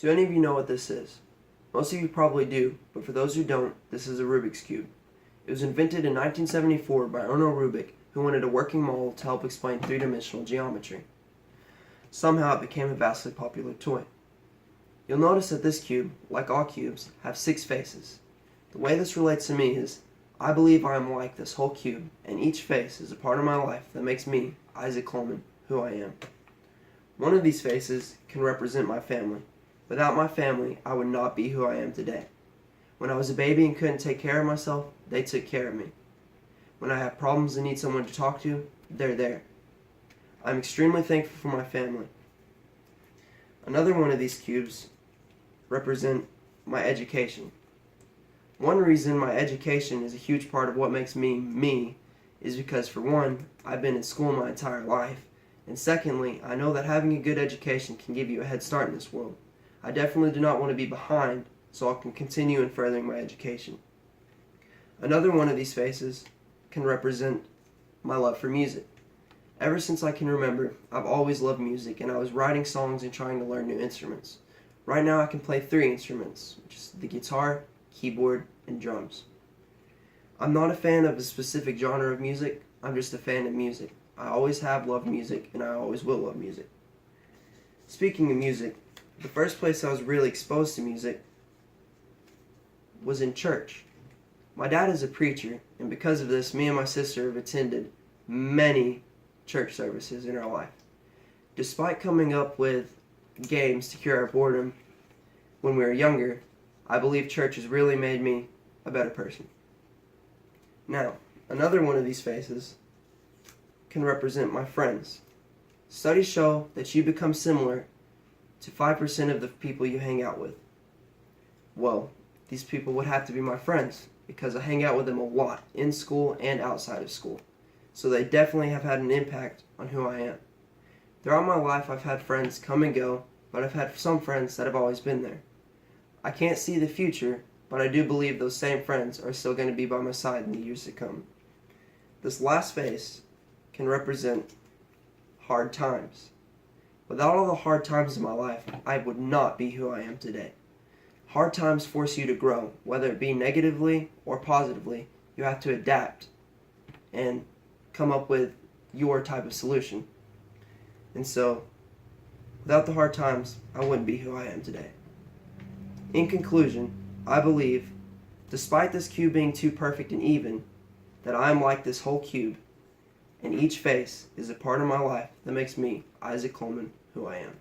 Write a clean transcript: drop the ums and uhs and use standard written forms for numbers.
Do any of you know what this is? Most of you probably do, but for those who don't, this is a Rubik's Cube. It was invented in 1974 by Erno Rubik, who wanted a working model to help explain three-dimensional geometry. Somehow it became a vastly popular toy. You'll notice that this cube, like all cubes, have 6 faces. The way this relates to me is, I believe I am like this whole cube, and each face is a part of my life that makes me, Isaac Coleman, who I am. One of these faces can represent my family. Without my family, I would not be who I am today. When I was a baby and couldn't take care of myself, they took care of me. When I have problems and need someone to talk to, they're there. I'm extremely thankful for my family. Another one of these cubes represent my education. One reason my education is a huge part of what makes me, me, is because for one, I've been in school my entire life, and secondly, I know that having a good education can give you a head start in this world. I definitely do not want to be behind, so I can continue in furthering my education. Another one of these faces can represent my love for music. Ever since I can remember, I've always loved music, and I was writing songs and trying to learn new instruments. Right now I can play 3 instruments, which is the guitar, keyboard, and drums. I'm not a fan of a specific genre of music, I'm just a fan of music. I always have loved music, and I always will love music. Speaking of music, the first place I was really exposed to music was in church. My dad is a preacher, and because of this, me and my sister have attended many church services in our life. Despite coming up with games to cure our boredom when we were younger, I believe church has really made me a better person. Now, another one of these faces can represent my friends. Studies show that you become similar to 5% of the people you hang out with. Well, these people would have to be my friends because I hang out with them a lot in school and outside of school. So they definitely have had an impact on who I am. Throughout my life I've had friends come and go, but I've had some friends that have always been there. I can't see the future, but I do believe those same friends are still going to be by my side in the years to come. This last face can represent hard times. Without all the hard times in my life, I would not be who I am today. Hard times force you to grow, whether it be negatively or positively. You have to adapt and come up with your type of solution. And so, without the hard times, I wouldn't be who I am today. In conclusion, I believe, despite this cube being too perfect and even, that I am like this whole cube, and each face is a part of my life that makes me, Isaac Coleman, who I am.